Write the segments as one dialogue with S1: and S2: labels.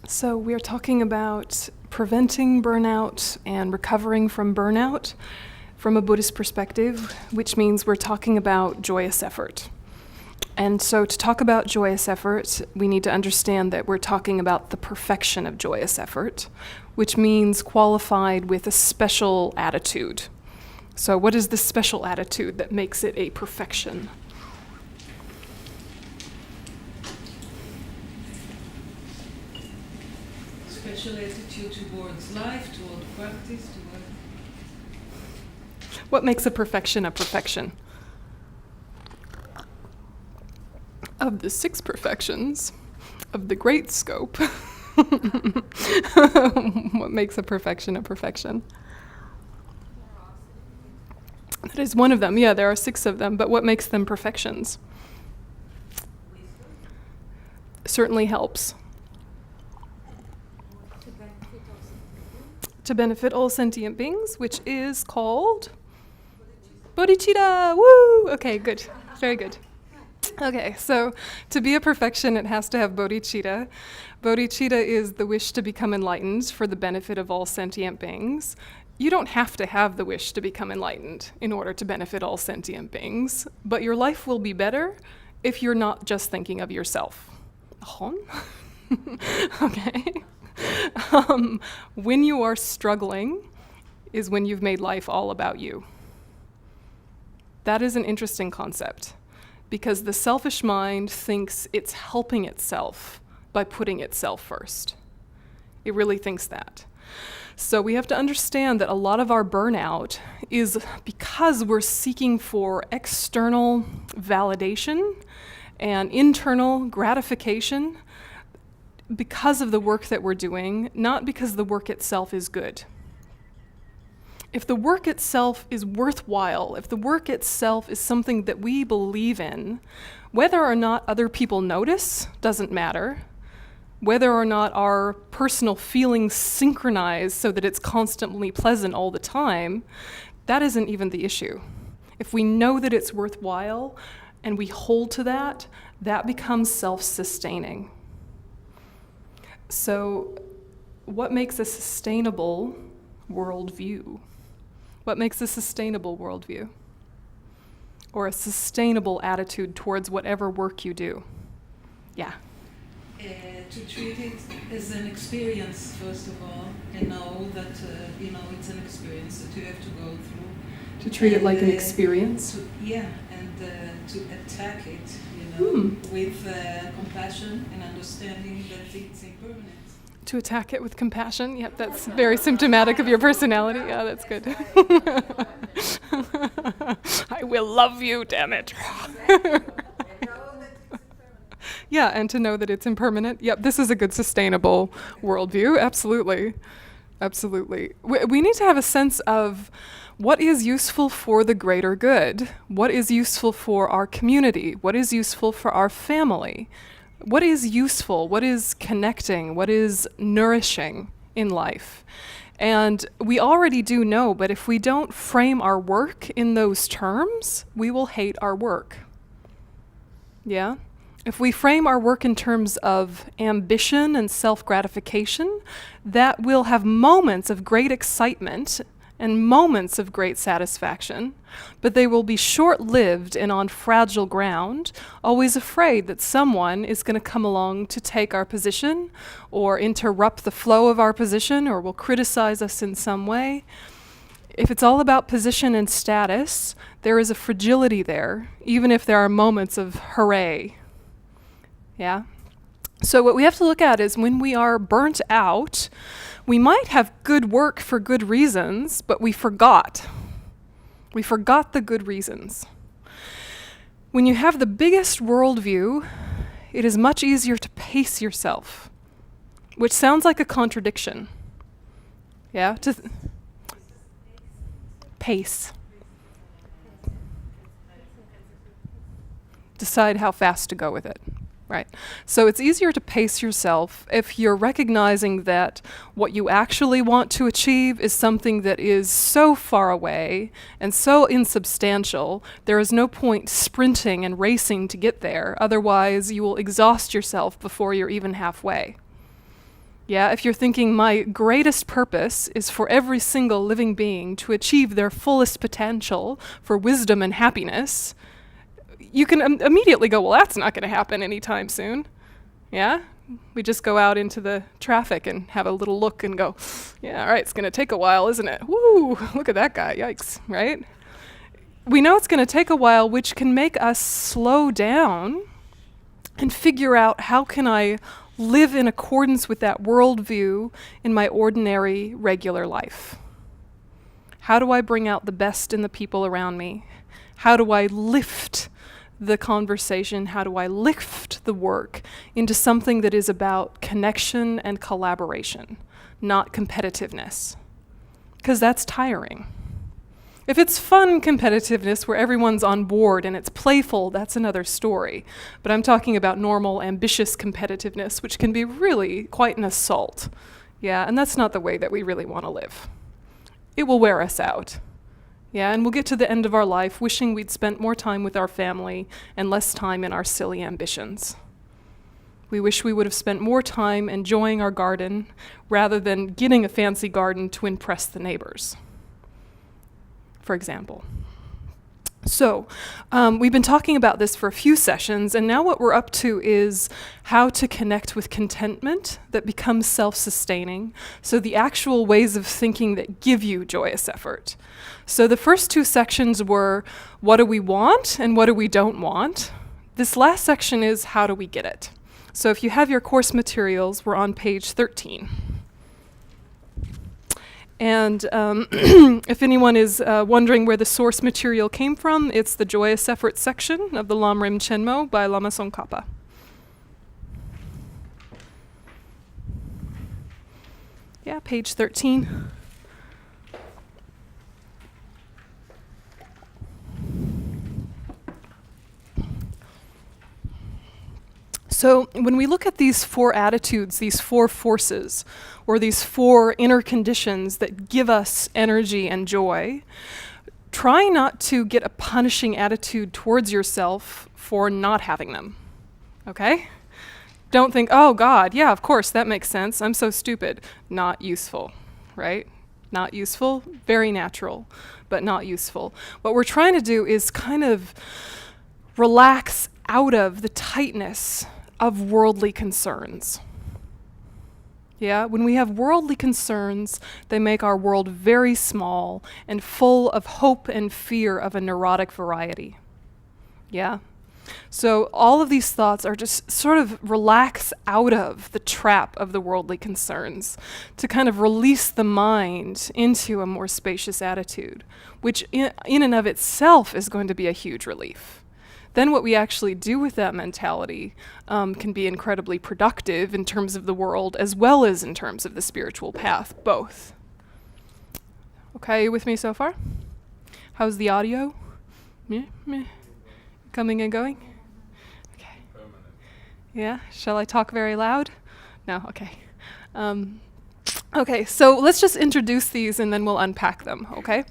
S1: So we're talking about preventing burnout and recovering from burnout from a Buddhist perspective, which means we're talking about joyous effort. And so to talk about joyous effort, we need to understand that we're talking about the perfection of joyous effort, which means qualified with a special attitude. So what is the special attitude that makes it a perfection?
S2: Special attitude towards life, toward practice, toward...
S1: What makes a perfection a perfection? Of the 6 perfections of the great scope, what makes a perfection a perfection? That is one of them. Yeah, there are 6 of them, but what makes them perfections? Certainly helps. To benefit all sentient beings, which is called bodhicitta. Woo! Okay, good. Very good. Okay, so to be a perfection, it has to have bodhicitta. Bodhicitta is the wish to become enlightened for the benefit of all sentient beings. You don't have to have the wish to become enlightened in order to benefit all sentient beings, but your life will be better if you're not just thinking of yourself. Okay. When you are struggling is when you've made life all about you. That is an interesting concept because the selfish mind thinks it's helping itself by putting itself first. It really thinks that. So we have to understand that a lot of our burnout is because we're seeking for external validation and internal gratification because of the work that we're doing, not because the work itself is good. If the work itself is worthwhile, if the work itself is something that we believe in, whether or not other people notice doesn't matter. Whether or not our personal feelings synchronize so that it's constantly pleasant all the time, that isn't even the issue. If we know that it's worthwhile and we hold to that, that becomes self-sustaining. So what makes a sustainable worldview? What makes a sustainable worldview? Or a sustainable attitude towards whatever work you do? Yeah.
S2: To treat it as an experience, first of all, and know that it's an experience that you have to go through.
S1: To treat it like an experience?
S2: And to attack it, with compassion and understanding that it's impermanent.
S1: To attack it with compassion? Yep, that's very symptomatic of your personality. Yeah, that's good. I will love you, damn it. Yeah, and to know that it's impermanent. Yep, this is a good sustainable worldview. Absolutely. Absolutely. We need to have a sense of what is useful for the greater good, what is useful for our community, what is useful for our family, what is useful, what is connecting, what is nourishing in life. And we already do know, but if we don't frame our work in those terms, we will hate our work. Yeah? If we frame our work in terms of ambition and self-gratification, that will have moments of great excitement and moments of great satisfaction, but they will be short-lived and on fragile ground, always afraid that someone is going to come along to take our position or interrupt the flow of our position or will criticize us in some way. If it's all about position and status, there is a fragility there, even if there are moments of hooray. Yeah? So what we have to look at is when we are burnt out, we might have good work for good reasons, but we forgot. We forgot the good reasons. When you have the biggest worldview, it is much easier to pace yourself, which sounds like a contradiction. Yeah? Pace. Decide how fast to go with it. Right. So it's easier to pace yourself if you're recognizing that what you actually want to achieve is something that is so far away and so insubstantial, there is no point sprinting and racing to get there. Otherwise, you will exhaust yourself before you're even halfway. Yeah, if you're thinking my greatest purpose is for every single living being to achieve their fullest potential for wisdom and happiness, you can immediately go, well, that's not going to happen anytime soon. Yeah? We just go out into the traffic and have a little look and go, yeah, all right, it's going to take a while, isn't it? Woo, look at that guy, yikes, right? We know it's going to take a while, which can make us slow down and figure out, how can I live in accordance with that worldview in my ordinary, regular life? How do I bring out the best in the people around me? How do I lift the conversation? How do I lift the work into something that is about connection and collaboration, not competitiveness? Because that's tiring. If it's fun competitiveness where everyone's on board and it's playful, that's another story. But I'm talking about normal, ambitious competitiveness, which can be really quite an assault. Yeah, and that's not the way that we really want to live. It will wear us out. Yeah, and we'll get to the end of our life wishing we'd spent more time with our family and less time in our silly ambitions. We wish we would have spent more time enjoying our garden rather than getting a fancy garden to impress the neighbors, for example. So, we've been talking about this for a few sessions, and now what we're up to is how to connect with contentment that becomes self-sustaining, so the actual ways of thinking that give you joyous effort. So the first two sections were, what do we want and what do we don't want? This last section is, how do we get it? So if you have your course materials, we're on page 13. And if anyone is wondering where the source material came from, it's the Joyous Effort section of the Lamrim Chenmo by Lama Tsongkhapa. Yeah, page 13. So when we look at these four attitudes, these four forces, or these four inner conditions that give us energy and joy, try not to get a punishing attitude towards yourself for not having them, okay? Don't think, oh God, yeah, of course, that makes sense. I'm so stupid. Not useful, right? Not useful, very natural, but not useful. What we're trying to do is kind of relax out of the tightness of worldly concerns. Yeah, when we have worldly concerns, they make our world very small and full of hope and fear of a neurotic variety. Yeah? So all of these thoughts are just sort of relax out of the trap of the worldly concerns to kind of release the mind into a more spacious attitude, which in and of itself is going to be a huge relief. Then what we actually do with that mentality can be incredibly productive in terms of the world as well as in terms of the spiritual path, both. Okay, you with me so far? How's the audio? Meh, meh. Coming and going? Okay. Yeah, shall I talk very loud? No, okay. Okay, so let's just introduce these and then we'll unpack them, okay?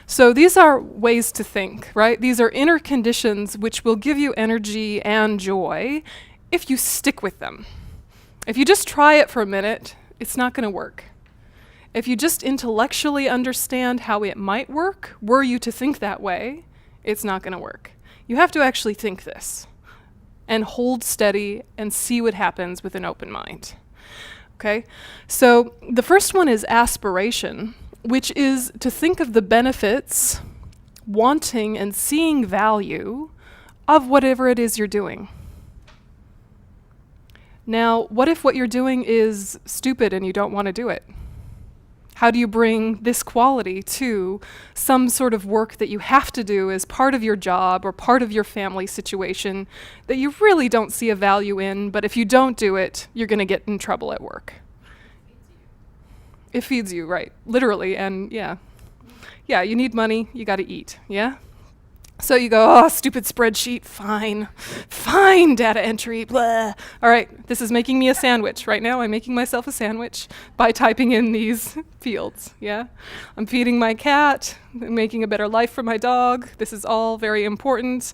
S1: So these are ways to think, right? These are inner conditions which will give you energy and joy if you stick with them. If you just try it for a minute, it's not going to work. If you just intellectually understand how it might work, were you to think that way, it's not going to work. You have to actually think this and hold steady and see what happens with an open mind. Okay? So the first one is aspiration, which is to think of the benefits, wanting and seeing value of whatever it is you're doing. Now, what if what you're doing is stupid and you don't want to do it? How do you bring this quality to some sort of work that you have to do as part of your job or part of your family situation that you really don't see a value in, but if you don't do it, you're going to get in trouble at work? It feeds you, right, literally, and yeah. Yeah, you need money, you gotta eat, yeah? So you go, oh, stupid spreadsheet, fine, data entry, blah. All right, this is making me a sandwich. Right now I'm making myself a sandwich by typing in these fields, yeah? I'm feeding my cat, making a better life for my dog. This is all very important.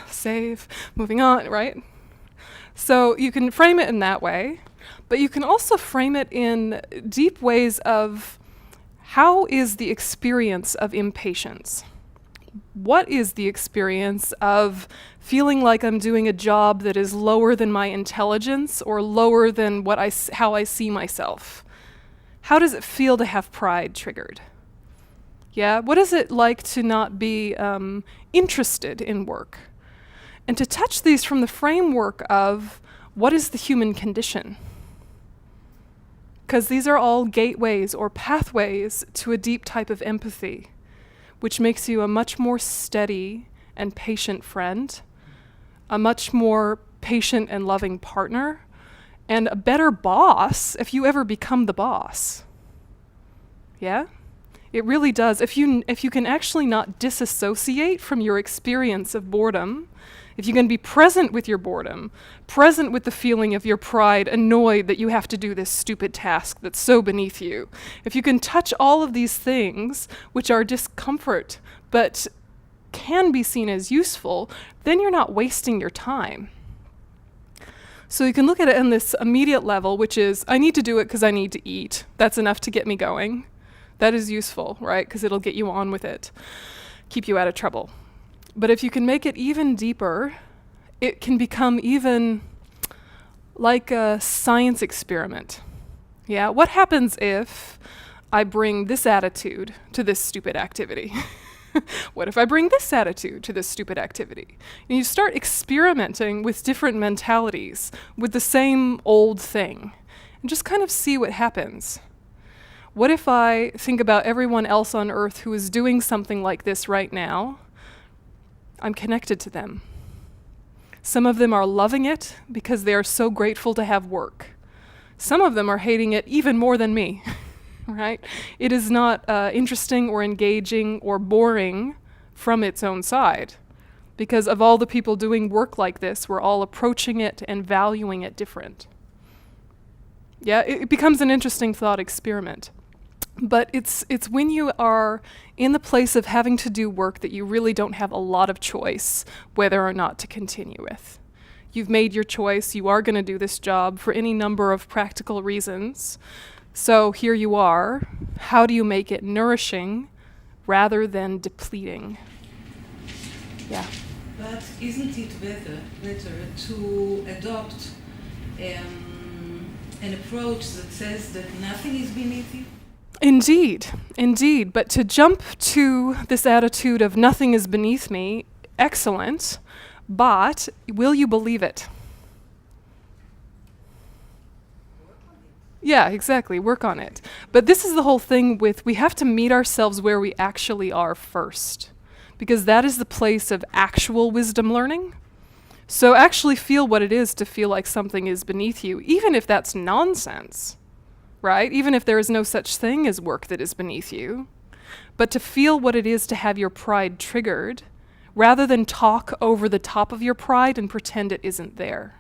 S1: Save, moving on, right? So you can frame it in that way. But you can also frame it in deep ways of how is the experience of impatience? What is the experience of feeling like I'm doing a job that is lower than my intelligence or lower than how I see myself? How does it feel to have pride triggered? Yeah, what is it like to not be interested in work? And to touch these from the framework of what is the human condition? Because these are all gateways or pathways to a deep type of empathy, which makes you a much more steady and patient friend, a much more patient and loving partner, and a better boss if you ever become the boss. Yeah? It really does. If you can actually not disassociate from your experience of boredom, if you can be present with your boredom, present with the feeling of your pride, annoyed that you have to do this stupid task that's so beneath you, if you can touch all of these things which are discomfort but can be seen as useful, then you're not wasting your time. So you can look at it on this immediate level, which is, I need to do it because I need to eat. That's enough to get me going. That is useful, right? Because it'll get you on with it, keep you out of trouble. But if you can make it even deeper, it can become even like a science experiment. Yeah, what happens if I bring this attitude to this stupid activity? What if I bring this attitude to this stupid activity? And you start experimenting with different mentalities with the same old thing and just kind of see what happens. What if I think about everyone else on earth who is doing something like this right now? I'm connected to them. Some of them are loving it because they are so grateful to have work. Some of them are hating it even more than me, right? It is not interesting or engaging or boring from its own side, because of all the people doing work like this, we're all approaching it and valuing it different. Yeah, it becomes an interesting thought experiment. But it's when you are in the place of having to do work that you really don't have a lot of choice whether or not to continue with. You've made your choice, you are going to do this job for any number of practical reasons. So here you are. How do you make it nourishing rather than depleting? Yeah.
S2: But isn't it better to adopt an approach that says that nothing is beneath you?
S1: Indeed. But to jump to this attitude of nothing is beneath me, excellent, but will you believe it? Yeah, exactly, work on it. But this is the whole thing with, we have to meet ourselves where we actually are first, because that is the place of actual wisdom learning. So actually feel what it is to feel like something is beneath you, even if that's nonsense. Right? Even if there is no such thing as work that is beneath you. But to feel what it is to have your pride triggered, rather than talk over the top of your pride and pretend it isn't there.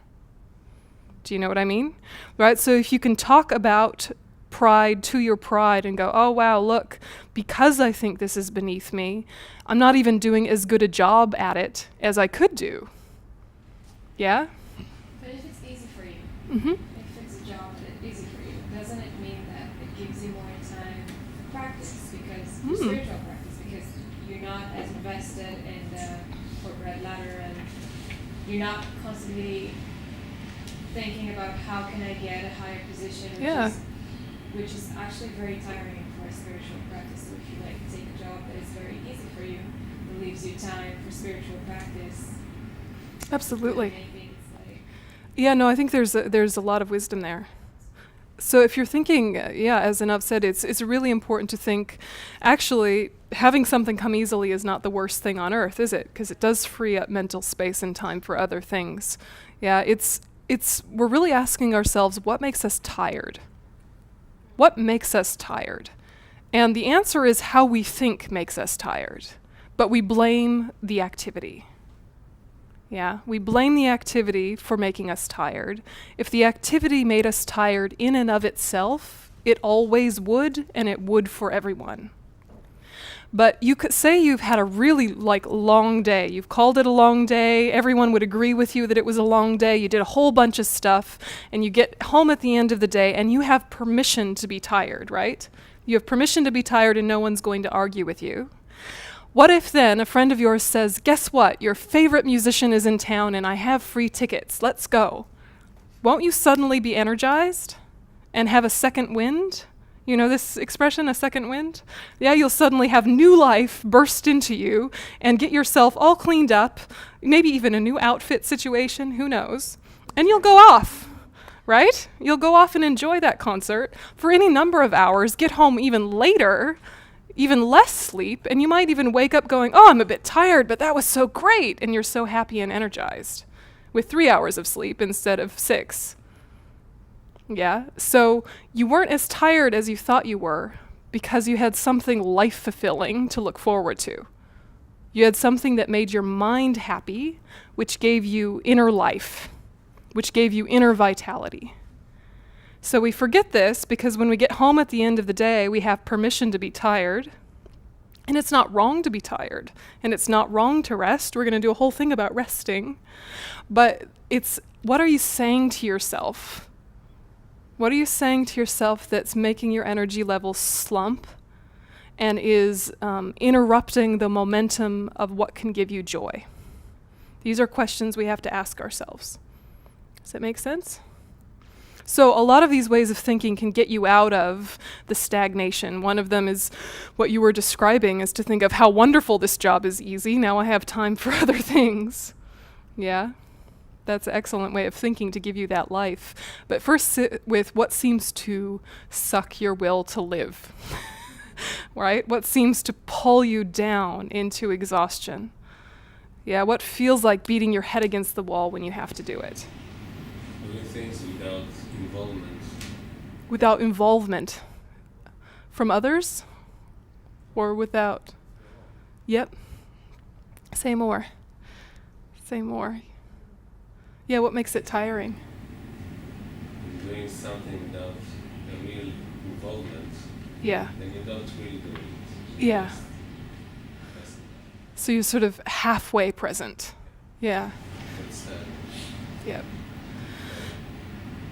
S1: Do you know what I mean? Right? So if you can talk about pride to your pride and go, oh wow, look, because I think this is beneath me, I'm not even doing as good a job at it as I could do. Yeah?
S3: But if it's easy for you,
S1: Mm-hmm.
S3: if it's a job that is easy for you, doesn't it mean that it gives you more time for practice, because for spiritual practice, because you're not as invested in the corporate ladder, and you're not constantly thinking about how can I get a higher position, which is actually very tiring for a spiritual practice. So if you like take a job that is very easy for you, it leaves you time for spiritual practice.
S1: Absolutely.
S3: Maybe it's like,
S1: Yeah, no, I think there's a lot of wisdom there. So if you're thinking, as Anav said, it's really important to think, actually, having something come easily is not the worst thing on earth, is it? Because it does free up mental space and time for other things. Yeah, we're really asking ourselves, what makes us tired? What makes us tired? And the answer is how we think makes us tired. But we blame the activity. Yeah, we blame the activity for making us tired. If the activity made us tired in and of itself, it always would, and it would for everyone. But you could say you've had a really long day. You've called it a long day. Everyone would agree with you that it was a long day. You did a whole bunch of stuff, and you get home at the end of the day, and you have permission to be tired, right? You have permission to be tired, and no one's going to argue with you. What if then a friend of yours says, guess what? Your favorite musician is in town, and I have free tickets. Let's go. Won't you suddenly be energized and have a second wind? You know this expression, a second wind? Yeah, you'll suddenly have new life burst into you and get yourself all cleaned up, maybe even a new outfit situation, who knows? And you'll go off, right? You'll go off and enjoy that concert for any number of hours, get home even later, even less sleep, and you might even wake up going, oh, I'm a bit tired, but that was so great, and you're so happy and energized with 3 hours of sleep instead of 6. Yeah, so you weren't as tired as you thought you were because you had something life-fulfilling to look forward to. You had something that made your mind happy, which gave you inner life, which gave you inner vitality. So we forget this because when we get home at the end of the day, we have permission to be tired. And it's not wrong to be tired, and it's not wrong to rest. We're going to do a whole thing about resting. But it's, what are you saying to yourself? What are you saying to yourself that's making your energy levels slump and is interrupting the momentum of what can give you joy? These are questions we have to ask ourselves. Does that make sense? So a lot of these ways of thinking can get you out of the stagnation. One of them is what you were describing, is to think of how wonderful this job is easy. Now I have time for other things. Yeah? That's an excellent way of thinking to give you that life. But first sit with what seems to suck your will to live, right? What seems to pull you down into exhaustion. Yeah, what feels like beating your head against the wall when you have to do it.
S4: Doing things without involvement.
S1: Without involvement from others? Or without? Yep. Say more. Say more. Yeah, what makes it tiring?
S4: Doing something without a real involvement,
S1: Yeah.
S4: then you don't really do it.
S1: Yeah.
S4: Just
S1: So you're sort of halfway present. Yeah.
S4: it's,
S1: Yep.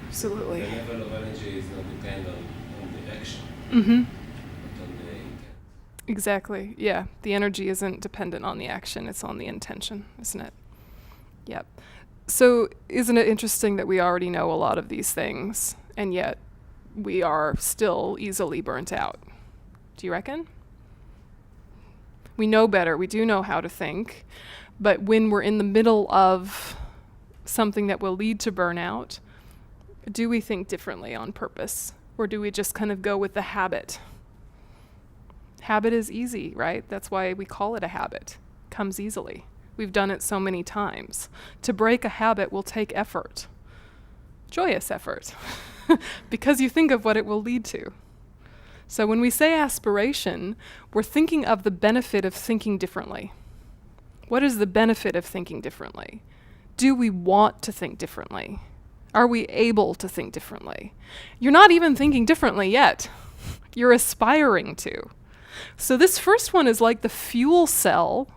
S1: Absolutely.
S4: the level of energy is not dependent on the action,
S1: Mm-hmm.
S4: but on the intent.
S1: Exactly. Yeah. The energy isn't dependent on the action, it's on the intention, isn't it? Yep. So isn't it interesting that we already know a lot of these things, and yet we are still easily burnt out? Do you reckon? We know better, we do know how to think, but when we're in the middle of something that will lead to burnout, do we think differently on purpose? Or do we just kind of go with the habit? Habit is easy, right? That's why we call it a habit. Comes easily. We've done it so many times. To break a habit will take effort. Joyous effort. Because you think of what it will lead to. So when we say aspiration, we're thinking of the benefit of thinking differently. What is the benefit of thinking differently? Do we want to think differently? Are we able to think differently? You're not even thinking differently yet. You're aspiring to. So this first one is like the fuel cell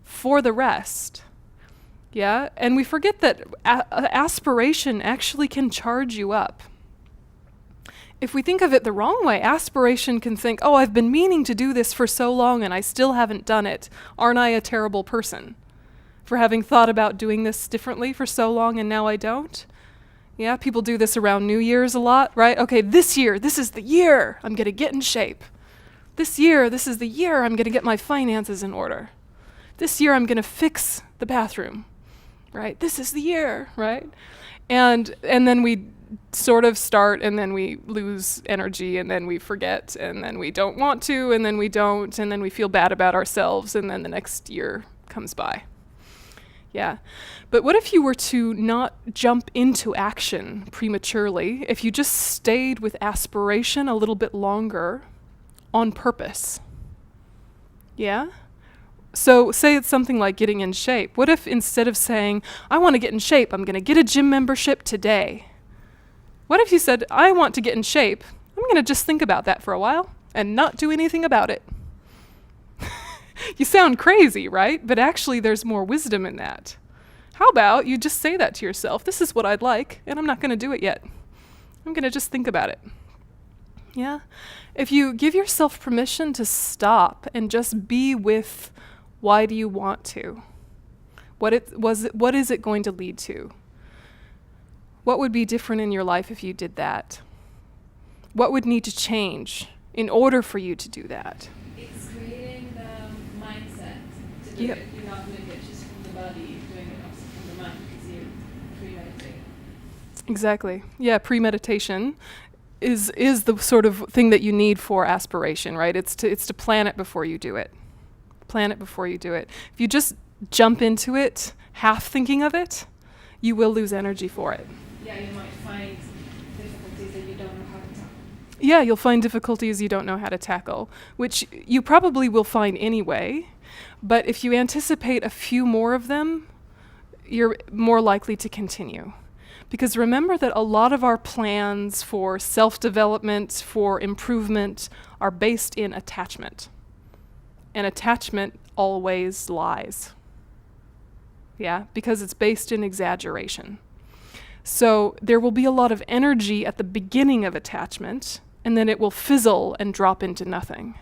S1: for the rest. Yeah? And we forget that aspiration actually can charge you up. If we think of it the wrong way, aspiration can think, oh, I've been meaning to do this for so long and I still haven't done it. Aren't I a terrible person for having thought about doing this differently for so long and now I don't? Yeah, people do this around New Year's a lot, right? Okay, this year, this is the year I'm going to get in shape. This year, this is the year I'm going to get my finances in order. This year I'm going to fix the bathroom, right? This is the year, right? And then we sort of start, and then we lose energy, and then we forget, and then we don't want to, and then we don't, and then we feel bad about ourselves, and then the next year comes by. Yeah. But what if you were to not jump into action prematurely, if you just stayed with aspiration a little bit longer on purpose? Yeah? So say it's something like getting in shape. What if instead of saying, I want to get in shape, I'm going to get a gym membership today? What if you said, I want to get in shape, I'm going to just think about that for a while and not do anything about it? You sound crazy, right? But actually there's more wisdom in that. How about you just say that to yourself? This is what I'd like, and I'm not going to do it yet. I'm going to just think about it. Yeah? If you give yourself permission to stop and just be with why do you want to? What is it going to lead to? What would be different in your life if you did that? What would need to change in order for you to do that?
S3: It's creating the mindset to do
S1: Yep.
S3: it. You're not doing it just from the body, you're doing it also from the mind because you're premeditating.
S1: Exactly. Yeah, premeditation is the sort of thing that you need for aspiration, right? It's to plan it before you do it. Plan it before you do it. If you just jump into it, half thinking of it, you will lose energy for it.
S3: Yeah, you might find difficulties that you don't know how to tackle.
S1: Yeah, you'll find difficulties you don't know how to tackle, which you probably will find anyway, but if you anticipate a few more of them, you're more likely to continue. Because remember that a lot of our plans for self-development, for improvement, are based in attachment. And attachment always lies. Yeah, because it's based in exaggeration. So there will be a lot of energy at the beginning of attachment, and then it will fizzle and drop into nothing.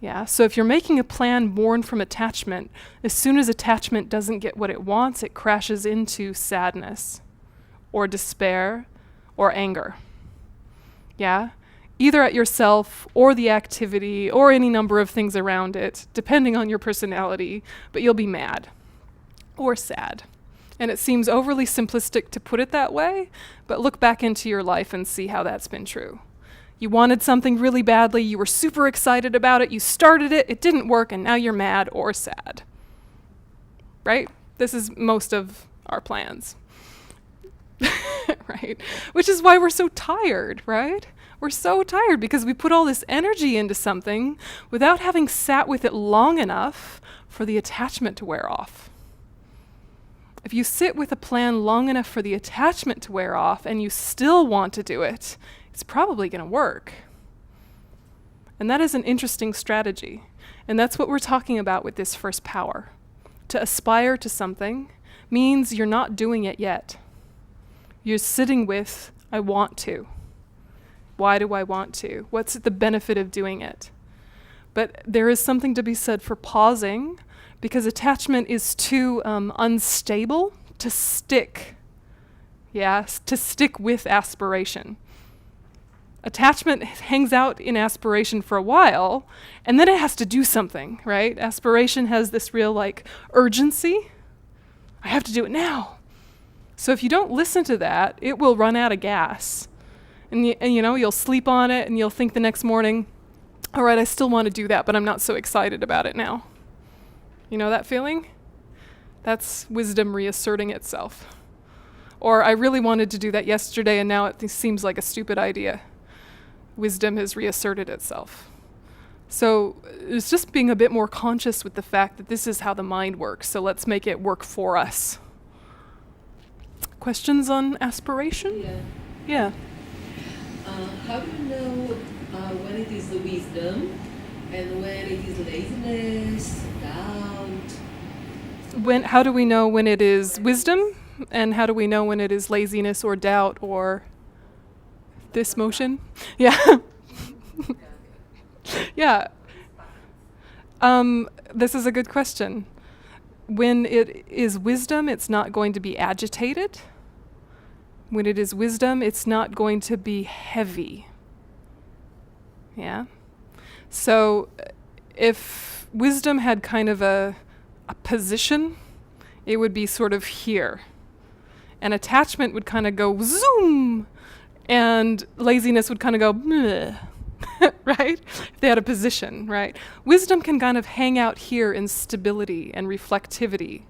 S1: Yeah, so if you're making a plan born from attachment, as soon as attachment doesn't get what it wants, it crashes into sadness or despair or anger. Yeah, either at yourself or the activity or any number of things around it, depending on your personality, but you'll be mad or sad. And it seems overly simplistic to put it that way, but look back into your life and see how that's been true. You wanted something really badly, you were super excited about it, you started it, it didn't work, and now you're mad or sad. Right? This is most of our plans. Right? Which is why we're so tired, right? We're so tired because we put all this energy into something without having sat with it long enough for the attachment to wear off. If you sit with a plan long enough for the attachment to wear off and you still want to do it, it's probably going to work. And that is an interesting strategy. And that's what we're talking about with this first power. To aspire to something means you're not doing it yet. You're sitting with, I want to. Why do I want to? What's the benefit of doing it? But there is something to be said for pausing, because attachment is too unstable to stick. Yeah, to stick with aspiration. Attachment hangs out in aspiration for a while, and then it has to do something, right? Aspiration has this real urgency. I have to do it now. So if you don't listen to that, it will run out of gas. And you'll sleep on it, and you'll think the next morning, all right, I still want to do that, but I'm not so excited about it now. You know that feeling? That's wisdom reasserting itself. Or I really wanted to do that yesterday, and now it seems like a stupid idea. Wisdom has reasserted itself. So it's just being a bit more conscious with the fact that this is how the mind works, so let's make it work for us. Questions on aspiration?
S5: Yeah.
S1: Yeah.
S5: How do you know when it is the wisdom and when it is laziness, doubt?
S1: How do we know when it is wisdom? And how do we know when it is laziness or doubt or this motion? Yeah. Yeah. This is a good question. When it is wisdom, it's not going to be agitated. When it is wisdom, it's not going to be heavy. Yeah. So if wisdom had kind of a position, it would be sort of here. And attachment would kind of go zoom, and laziness would kind of go bleh. Right? If they had a position, right? Wisdom can kind of hang out here in stability and reflectivity.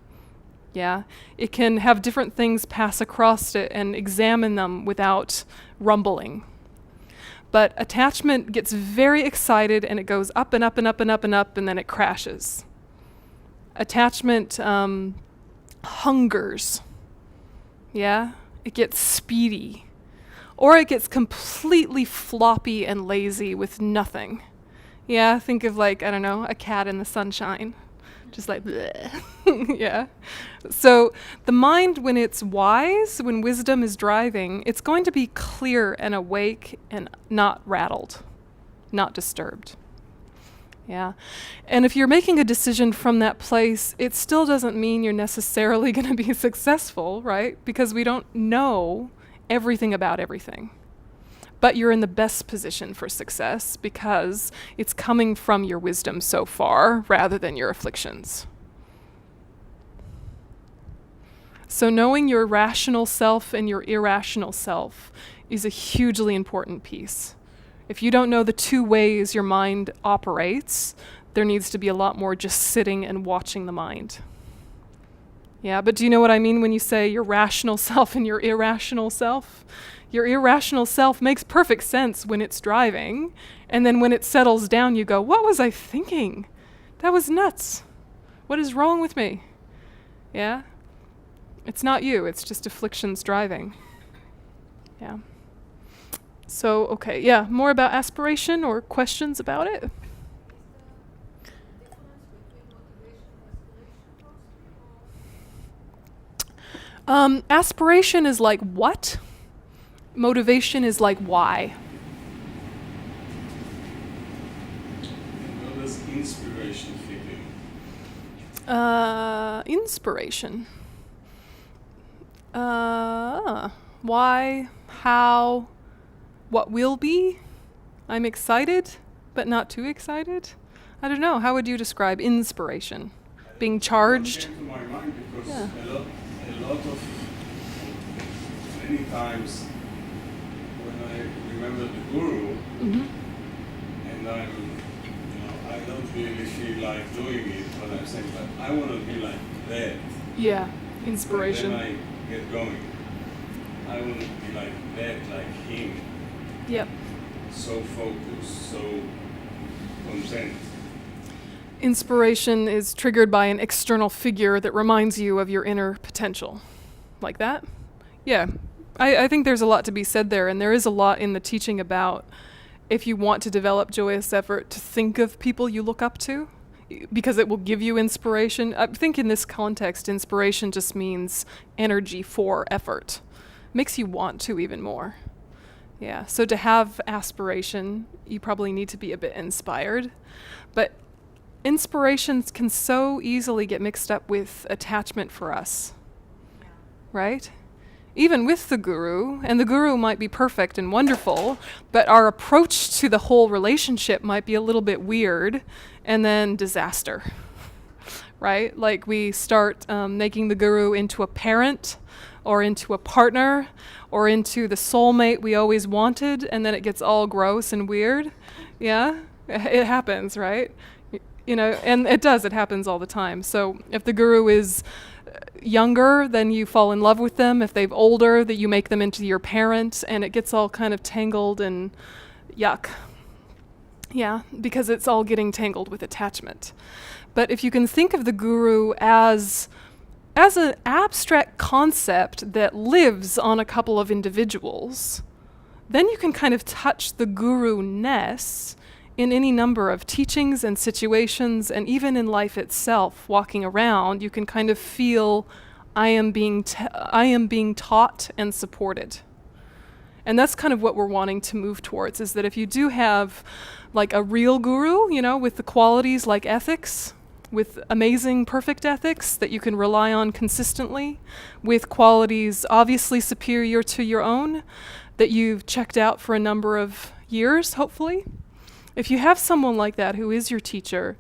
S1: Yeah? It can have different things pass across it and examine them without rumbling. But attachment gets very excited and it goes up and up and up and up and up, and then it crashes. Attachment hungers. Yeah? It gets speedy. Or it gets completely floppy and lazy with nothing. Yeah, think of like, I don't know, a cat in the sunshine. Just like, bleh. Yeah. So the mind, when it's wise, when wisdom is driving, it's going to be clear and awake and not rattled, not disturbed. Yeah. And if you're making a decision from that place, it still doesn't mean you're necessarily going to be successful, right? Because we don't know everything about everything. But you're in the best position for success because it's coming from your wisdom so far rather than your afflictions. So knowing your rational self and your irrational self is a hugely important piece. If you don't know the two ways your mind operates, there needs to be a lot more just sitting and watching the mind. Yeah, but do you know what I mean when you say your rational self and your irrational self? Your irrational self makes perfect sense when it's driving, and then when it settles down, you go, what was I thinking? That was nuts. What is wrong with me? Yeah? It's not you, it's just afflictions driving. Yeah. So, okay, yeah, more about aspiration or questions about it? Aspiration is like what? Motivation is like why.
S4: What does inspiration fit in?
S1: Inspiration. Why, how, what will be? I'm excited, but not too excited. I don't know. How would you describe inspiration? Being charged?
S6: Came to my mind because
S1: Yeah.
S6: a lot of many times when I remember the guru
S1: Mm-hmm.
S6: and I don't really feel like doing it, but I'm saying, but I want to be like that.
S1: Yeah,
S6: Then
S1: inspiration.
S6: I get going. I want to be like that, like him.
S1: Yep.
S6: So focused, so content.
S1: Inspiration is triggered by an external figure that reminds you of your inner potential. Like that? Yeah. I think there's a lot to be said there, and there is a lot in the teaching about if you want to develop joyous effort, to think of people you look up to, because it will give you inspiration. I think in this context, inspiration just means energy for effort. Makes you want to even more. Yeah, so to have aspiration, you probably need to be a bit inspired. But inspirations can so easily get mixed up with attachment for us, right? Even with the guru, and the guru might be perfect and wonderful, but our approach to the whole relationship might be a little bit weird, and then disaster, right? Like we start making the guru into a parent, or into a partner, or into the soulmate we always wanted, and then it gets all gross and weird. Yeah, it happens, right? You know, and it happens all the time. So if the guru is younger, then you fall in love with them. If they're older, that you make them into your parent, and it gets all kind of tangled and yuck. Yeah, because it's all getting tangled with attachment. But if you can think of the guru as an abstract concept that lives on a couple of individuals, then you can kind of touch the guru-ness in any number of teachings and situations, and even in life itself, walking around, you can kind of feel, I am being taught and supported. And that's kind of what we're wanting to move towards, is that if you do have like a real guru, you know, with the qualities like ethics, with amazing, perfect ethics that you can rely on consistently, with qualities obviously superior to your own, that you've checked out for a number of years, hopefully. If you have someone like that who is your teacher,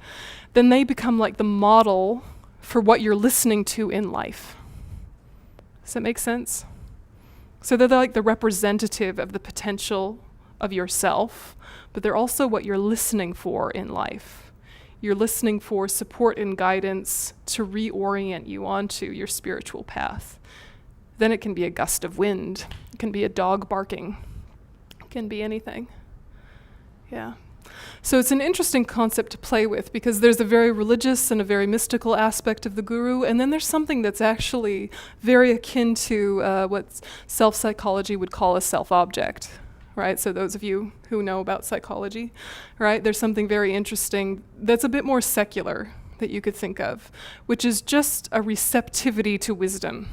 S1: then they become like the model for what you're listening to in life. Does that make sense? So they're like the representative of the potential of yourself, but they're also what you're listening for in life. You're listening for support and guidance to reorient you onto your spiritual path. Then it can be a gust of wind. It can be a dog barking. It can be anything. Yeah. So it's an interesting concept to play with, because there's a very religious and a very mystical aspect of the guru, and then there's something that's actually very akin to what self-psychology would call a self-object, right? So those of you who know about psychology, right? There's something very interesting that's a bit more secular that you could think of, which is just a receptivity to wisdom,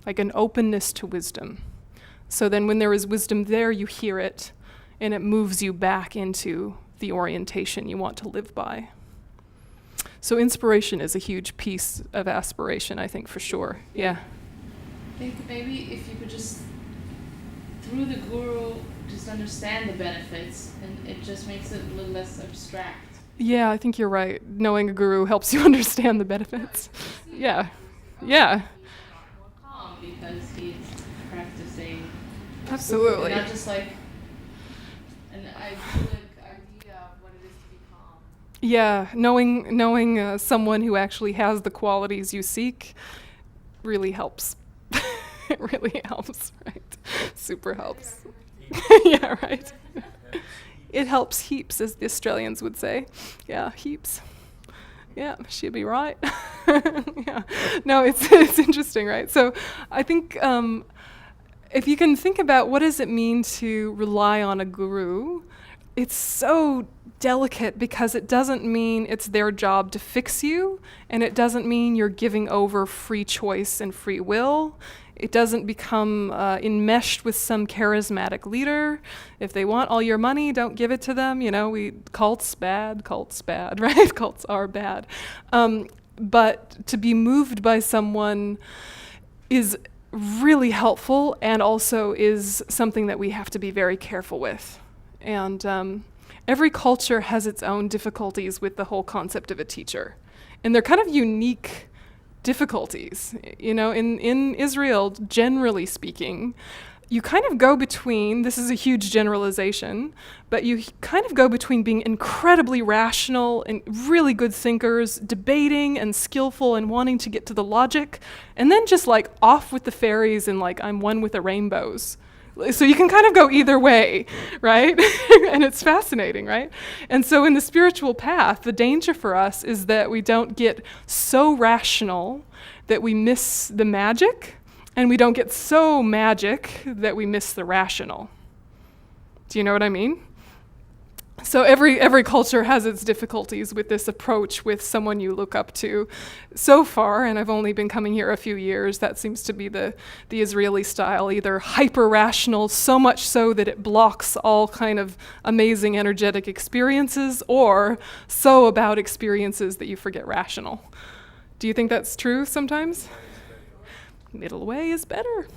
S1: like an openness to wisdom. So then when there is wisdom there, you hear it, and it moves you back into the orientation you want to live by. So inspiration is a huge piece of aspiration, I think, for sure. Yeah.
S7: I think maybe if you could just, through the guru, just understand the benefits, and it just makes it a little less abstract.
S1: Yeah, I think you're right. Knowing a guru helps you understand the benefits. Yeah. Yeah.
S7: More calm because he's practicing.
S1: Absolutely.
S7: Not just like an idyllic idea of what it is to be calm.
S1: Yeah, knowing someone who actually has the qualities you seek really helps. It really helps, right? Super helps. Yeah, right. It helps heaps, as the Australians would say. Yeah, heaps. Yeah, she'd be right. Yeah. No, it's interesting, right? So I think if you can think about what does it mean to rely on a guru, it's so delicate because it doesn't mean it's their job to fix you, and it doesn't mean you're giving over free choice and free will. It doesn't become enmeshed with some charismatic leader. If they want all your money, don't give it to them. You know, cults bad, right? Cults are bad. But to be moved by someone is really helpful, and also is something that we have to be very careful with. And every culture has its own difficulties with the whole concept of a teacher. And they're kind of unique difficulties. You know, in Israel, generally speaking, you kind of go between, this is a huge generalization, but you kind of go between being incredibly rational and really good thinkers, debating and skillful and wanting to get to the logic, and then just like off with the fairies and like I'm one with the rainbows. So you can kind of go either way, right? And it's fascinating, right? And so in the spiritual path, the danger for us is that we don't get so rational that we miss the magic, and we don't get so magic that we miss the rational. Do you know what I mean? So every culture has its difficulties with this approach with someone you look up to. So far, and I've only been coming here a few years, that seems to be the Israeli style, either hyper-rational, so much so that it blocks all kind of amazing energetic experiences, or so about experiences that you forget rational. Do you think that's true sometimes? Middle way is better.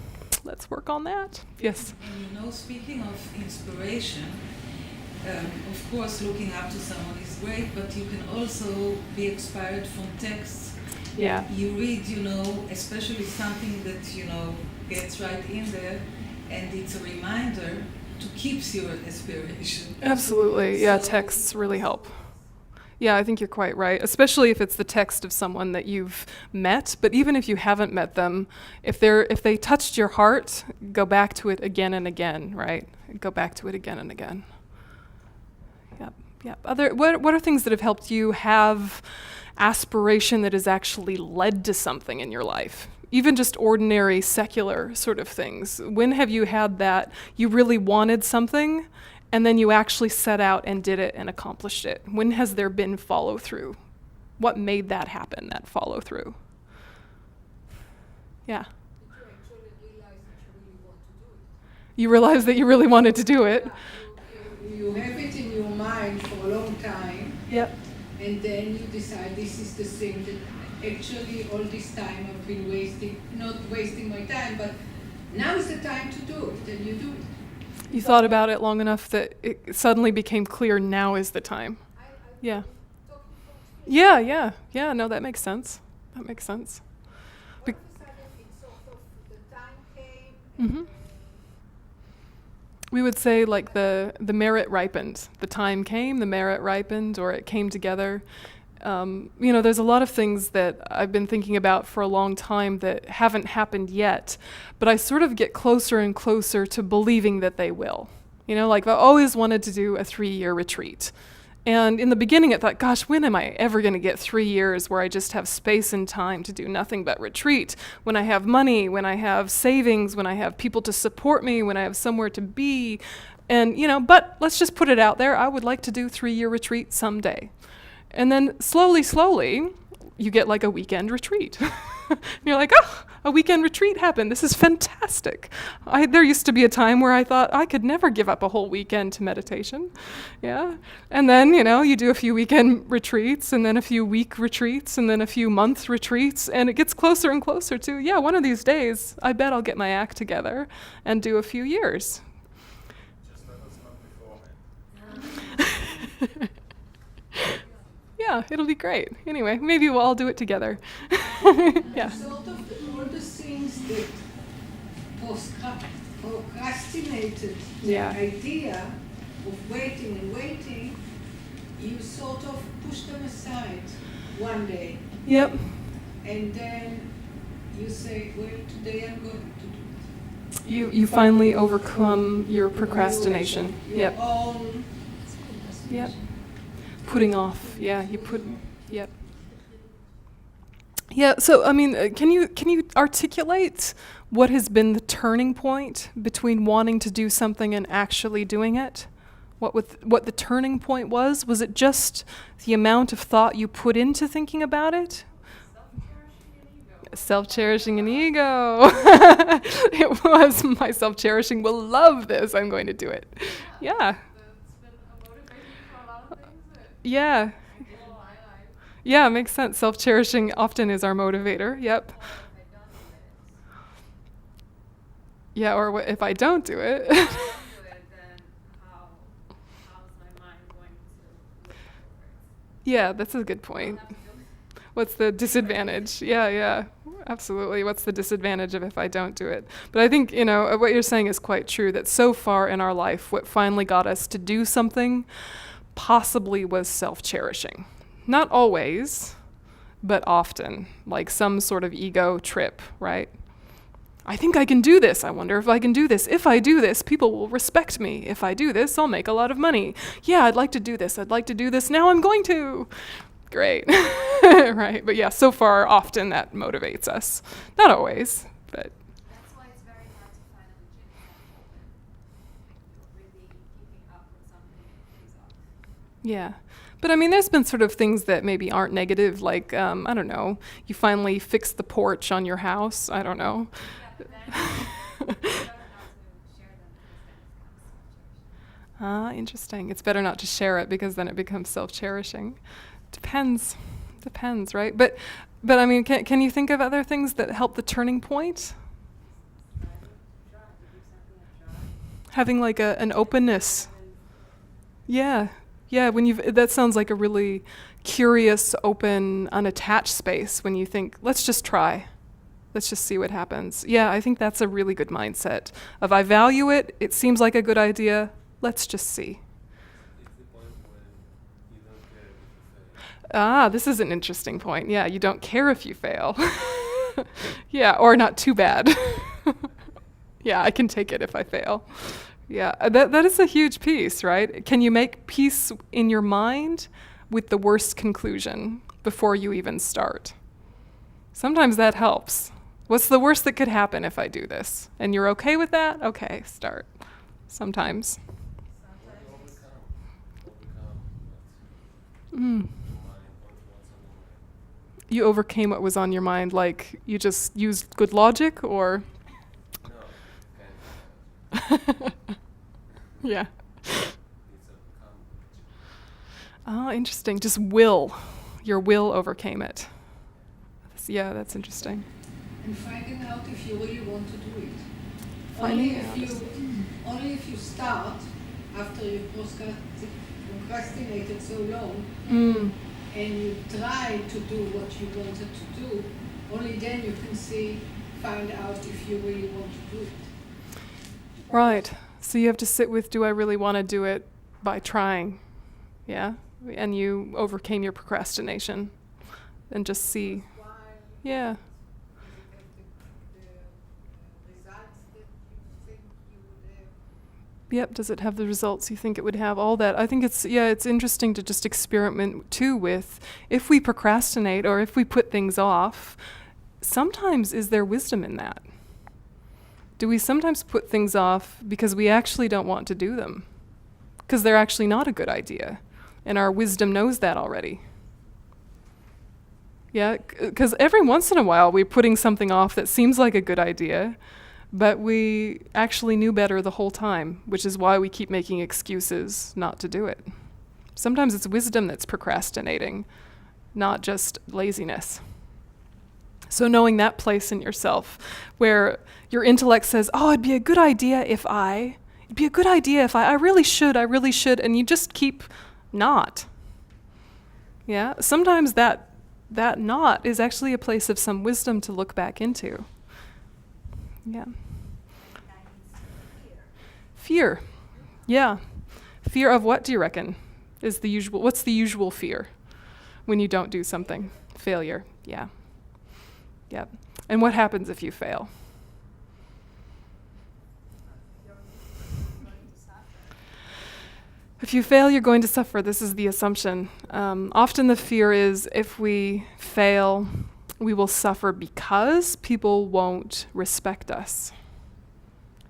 S1: Let's work on that. Yes?
S2: And you know, speaking of inspiration, of course, looking up to someone is great, but you can also be inspired from texts.
S1: Yeah.
S2: You read, you know, especially something that, you know, gets right in there, and it's a reminder to keep your inspiration.
S1: Absolutely. Yeah,
S2: So-
S1: texts really help. Yeah, I think you're quite right, especially if it's the text of someone that you've met. But even if you haven't met them, if they touched your heart, go back to it again and again, right? Go back to it again and again. Yep. What are things that have helped you have aspiration that has actually led to something in your life? Even just ordinary secular sort of things. When have you had that you really wanted something and then you actually set out and did it and accomplished it? When has there been follow through? What made that happen, that follow through? Yeah. You realized that you really wanted to do it.
S8: You have it in your mind for a long time,
S1: Yep.
S8: and then you decide this is the thing that actually all this time I've been not wasting my time, but now is the time to do it, and you do it.
S1: You thought about it long enough that it suddenly became clear now is the time. Yeah. Yeah. No, that makes sense.
S8: All of a sudden it's sort of the time came.
S1: Mm-hmm. We would say like the merit ripened. The time came, the merit ripened, or it came together. There's a lot of things that I've been thinking about for a long time that haven't happened yet, but I sort of get closer and closer to believing that they will. You know, like I always wanted to do a 3-year retreat. And in the beginning, I thought, gosh, when am I ever going to get 3 years where I just have space and time to do nothing but retreat? When I have money, when I have savings, when I have people to support me, when I have somewhere to be. And, but let's just put it out there. I would like to do 3-year retreat someday. And then slowly, you get like a weekend retreat. And you're like, oh, a weekend retreat happened. This is fantastic. There used to be a time where I thought I could never give up a whole weekend to meditation. Yeah. And then, you do a few weekend retreats and then a few week retreats and then a few month retreats. And it gets closer and closer to, one of these days, I bet I'll get my act together and do a few years.
S4: Just let us know beforehand.
S1: Yeah, it'll be great. Anyway, maybe we'll all do it together. Yeah.
S8: Sort of all the things that procrastinated the idea of waiting and waiting, you sort of push them aside one day.
S1: Yep.
S8: And then you say, well, today I'm going to do it.
S1: You finally overcome your procrastination.
S8: Your
S1: Yep.
S8: own.
S1: Yep. Putting off. Yeah, yep. Yeah, so can you articulate what has been the turning point between wanting to do something and actually doing it? What the turning point was? Was it just the amount of thought you put into thinking about it? Self-cherishing and ego. It was my self-cherishing will love this. I'm going to do it. Yeah.
S7: That's been a motivation for a lot of things.
S1: Yeah. Yeah, it makes sense. Self-cherishing often is our motivator. Yep. Yeah, or if I don't do it.
S9: Then how's my mind going to look afterwards?
S1: Yeah, that's a good point. What's the disadvantage? Yeah, absolutely. What's the disadvantage of if I don't do it? But I think, what you're saying is quite true, that so far in our life, what finally got us to do something possibly was self-cherishing. Not always, but often, like some sort of ego trip, right? I think I can do this. I wonder if I can do this. If I do this, people will respect me. If I do this, I'll make a lot of money. Yeah, I'd like to do this. I'd like to do this. Now I'm going to. Great. Right. But yeah, so far, often that motivates us. Not always, but.
S9: That's why it's very hard to find a legitimate motive. Really keeping up with something that pays off.
S1: Yeah. But there's been sort of things that maybe aren't negative, like, I don't know, you finally fixed the porch on your house. I don't know.
S9: Yeah, but then it's better not to share them because then it becomes self-cherishing.
S1: Interesting. It's better not to share it because then it becomes self-cherishing. Depends, right? But can you think of other things that help the turning point? Having like an openness. Yeah, that sounds like a really curious, open, unattached space when you think, let's just try. Let's just see what happens. Yeah, I think that's a really good mindset of I value it, it seems like a good idea, let's just see.
S4: It's the point when you don't care if you fail.
S1: This is an interesting point. Yeah, you don't care if you fail. Yeah, or not too bad. Yeah, I can take it if I fail. Yeah, that is a huge piece, right? Can you make peace in your mind with the worst conclusion before you even start? Sometimes that helps. What's the worst that could happen if I do this? And you're okay with that? Okay, start. Sometimes. You overcame what was on your mind, like you just used good logic, or?
S4: No,
S1: Yeah.
S4: it's a calm.
S1: Interesting. Just will. Your will overcame it. Yeah, that's interesting.
S8: And finding out if you really want to do it.
S1: Finding
S8: Only if you start after you've procrastinated so long and you try to do what you wanted to do, only then you can find out if you really want to do it.
S1: Right. So you have to sit with, do I really want to do it by trying? Yeah. And you overcame your procrastination and just see. Yeah. Yep. Does it have the results you think it would have? All that. I think it's interesting to just experiment too with if we procrastinate or if we put things off, sometimes is there wisdom in that? Do we sometimes put things off because we actually don't want to do them? Because they're actually not a good idea. And our wisdom knows that already. Yeah, because every once in a while we're putting something off that seems like a good idea, but we actually knew better the whole time, which is why we keep making excuses not to do it. Sometimes it's wisdom that's procrastinating, not just laziness. So knowing that place in yourself where your intellect says, oh, it'd be a good idea if I really should, and you just keep not. Yeah, sometimes that not is actually a place of some wisdom to look back into. Yeah. Fear. Yeah. Fear of what, do you reckon? What's the usual fear when you don't do something? Failure. Yeah. Yep. And what happens if you fail? If you fail, you're going to suffer. This is the assumption. Often the fear is if we fail, we will suffer because people won't respect us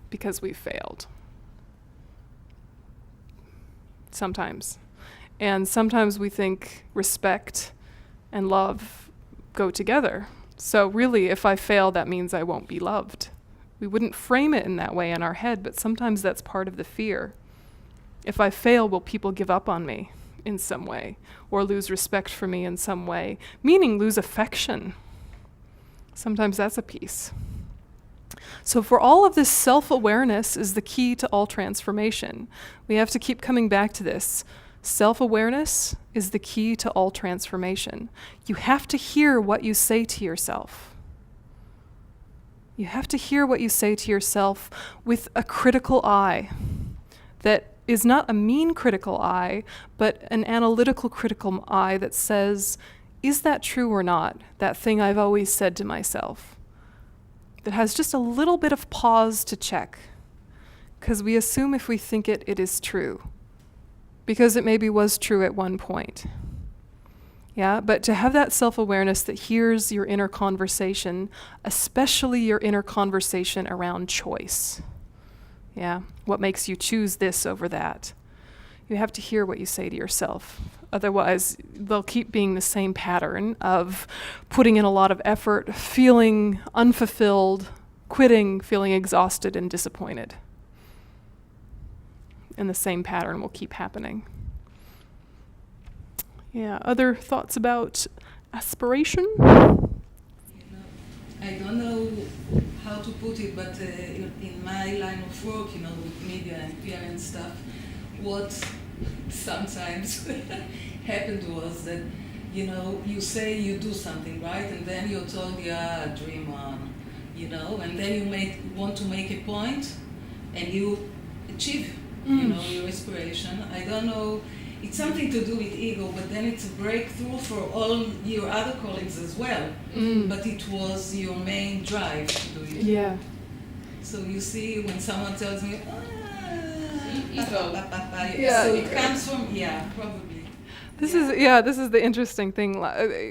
S1: because we failed. Sometimes. And sometimes we think respect and love go together. So really, if I fail, that means I won't be loved. We wouldn't frame it in that way in our head, but sometimes that's part of the fear. If I fail, will people give up on me in some way or lose respect for me in some way? Meaning lose affection. Sometimes that's a piece. So for all of this, self-awareness is the key to all transformation. We have to keep coming back to this. Self-awareness is the key to all transformation. You have to hear what you say to yourself. You have to hear what you say to yourself with a critical eye that is not a mean critical eye, but an analytical critical eye that says, is that true or not? That thing I've always said to myself. That has just a little bit of pause to check. Because we assume if we think it, it is true. Because it maybe was true at one point. Yeah, but to have that self-awareness that hears your inner conversation, especially your inner conversation around choice. Yeah, what makes you choose this over that? You have to hear what you say to yourself. Otherwise, they'll keep being the same pattern of putting in a lot of effort, feeling unfulfilled, quitting, feeling exhausted and disappointed. And the same pattern will keep happening. Yeah, other thoughts about aspiration?
S2: I don't know how to put it, but in my line of work, with media and PR and stuff, what sometimes happened was that, you say you do something, right? And then you're told, yeah, dream on, and then you want to make a point and you achieve, your aspiration. I don't know. It's something to do with ego, but then it's a breakthrough for all your other colleagues as well. But it was your main drive to do it.
S1: Yeah.
S2: So you see, when someone tells me,
S7: ego.
S1: Yeah.
S2: So it comes from, probably.
S1: This is the interesting thing.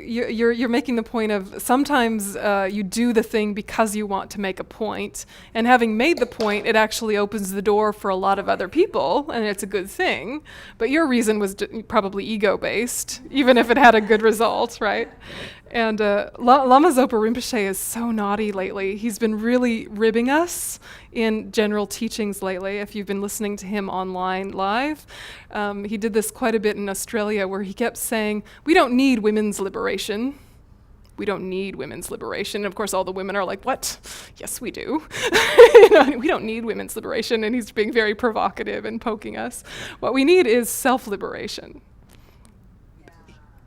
S1: You're making the point of sometimes you do the thing because you want to make a point, and having made the point, it actually opens the door for a lot of other people, and it's a good thing. But your reason was probably ego-based, even if it had a good result, right? And Lama Zopa Rinpoche is so naughty lately. He's been really ribbing us in general teachings lately. If you've been listening to him online live, he did this quite a bit in Australia where he kept saying, we don't need women's liberation. We don't need women's liberation. And of course, all the women are like, what? Yes, we do. We don't need women's liberation. And he's being very provocative and poking us. What we need is self-liberation.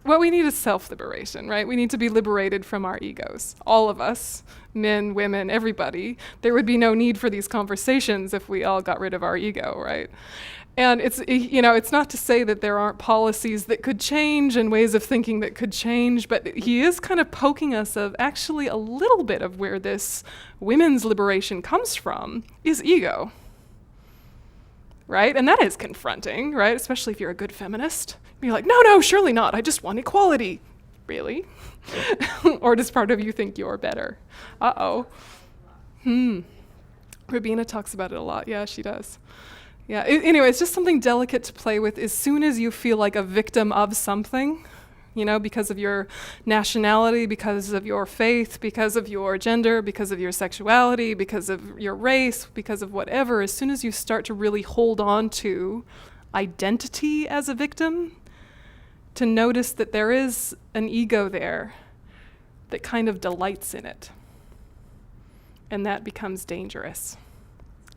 S1: What we need is self-liberation, right? We need to be liberated from our egos. All of us, men, women, everybody. There would be no need for these conversations if we all got rid of our ego, right? And it's not to say that there aren't policies that could change and ways of thinking that could change, but he is kind of poking us of actually a little bit of where this women's liberation comes from is ego. right? And that is confronting, right? Especially if you're a good feminist. You're like, no, surely not. I just want equality. Really? Or does part of you think you're better? Uh-oh. Rabina talks about it a lot. Yeah, she does. Yeah, anyway, it's just something delicate to play with. As soon as you feel like a victim of something, because of your nationality, because of your faith, because of your gender, because of your sexuality, because of your race, because of whatever, as soon as you start to really hold on to identity as a victim, to notice that there is an ego there that kind of delights in it. And that becomes dangerous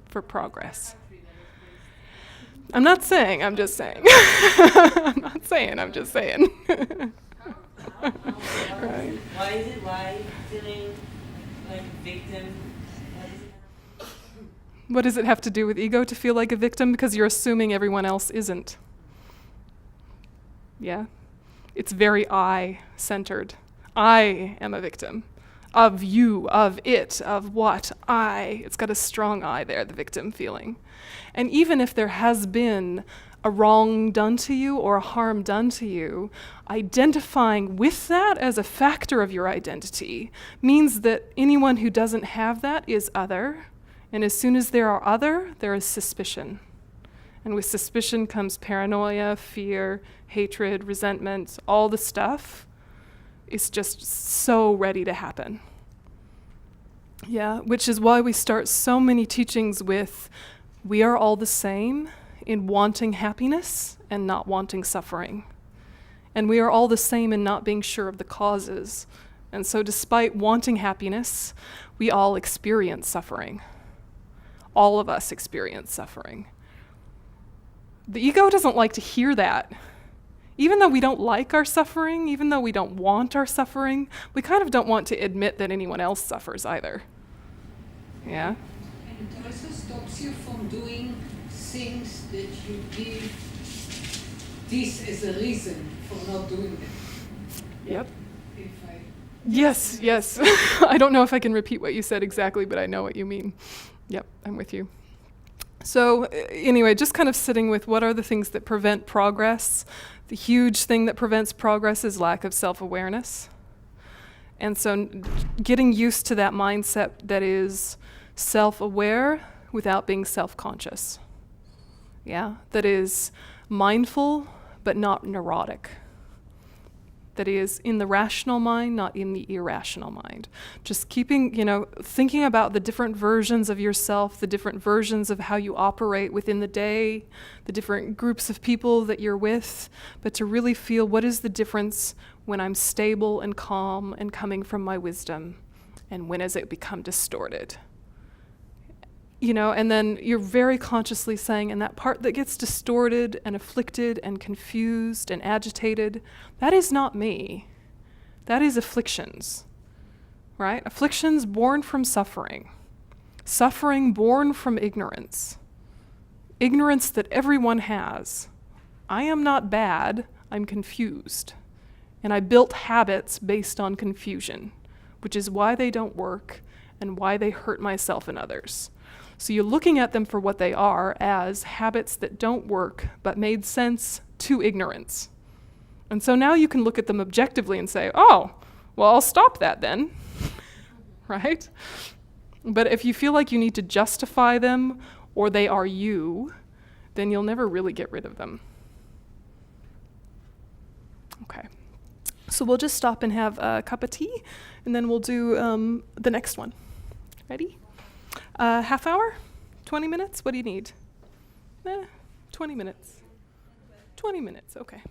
S1: for progress. I'm not saying, I'm just saying. I'm not saying, I'm just saying. Right.
S10: Why feeling like a victim?
S1: What does it have to do with ego to feel like a victim? Because you're assuming everyone else isn't. Yeah? It's very I-centered. I am a victim. Of you, of it, of what, I. It's got a strong I there, the victim feeling. And even if there has been a wrong done to you or a harm done to you, identifying with that as a factor of your identity means that anyone who doesn't have that is other. And as soon as there are other, there is suspicion. And with suspicion comes paranoia, fear, hatred, resentment, all the stuff. Is just so ready to happen. Yeah, which is why we start so many teachings with, we are all the same in wanting happiness and not wanting suffering. And we are all the same in not being sure of the causes. And so despite wanting happiness, we all experience suffering. All of us experience suffering. The ego doesn't like to hear that. Even though we don't like our suffering, even though we don't want our suffering, we kind of don't want to admit that anyone else suffers either. Yeah?
S8: And it also stops you from doing things that you give this as a reason for not doing them.
S1: Yep.
S8: If I
S1: Yes. I don't know if I can repeat what you said exactly, but I know what you mean. Yep, I'm with you. So anyway, just kind of sitting with what are the things that prevent progress. The huge thing that prevents progress is lack of self-awareness. And so getting used to that mindset that is self-aware without being self-conscious. Yeah, that is mindful but not neurotic. That is in the rational mind, not in the irrational mind. Just keeping, thinking about the different versions of yourself, the different versions of how you operate within the day, the different groups of people that you're with, but to really feel what is the difference when I'm stable and calm and coming from my wisdom, and when has it become distorted? And then you're very consciously saying, and that part that gets distorted and afflicted and confused and agitated, that is not me. That is afflictions, right? Afflictions born from suffering. Suffering born from ignorance. Ignorance that everyone has. I am not bad, I'm confused. And I built habits based on confusion, which is why they don't work and why they hurt myself and others. So you're looking at them for what they are as habits that don't work but made sense to ignorance. And so now you can look at them objectively and say, oh, well, I'll stop that then, right? But if you feel like you need to justify them or they are you, then you'll never really get rid of them. Okay. So we'll just stop and have a cup of tea, and then we'll do the next one. Ready? Half hour? 20 minutes? What do you need? 20 minutes. 20 minutes, okay.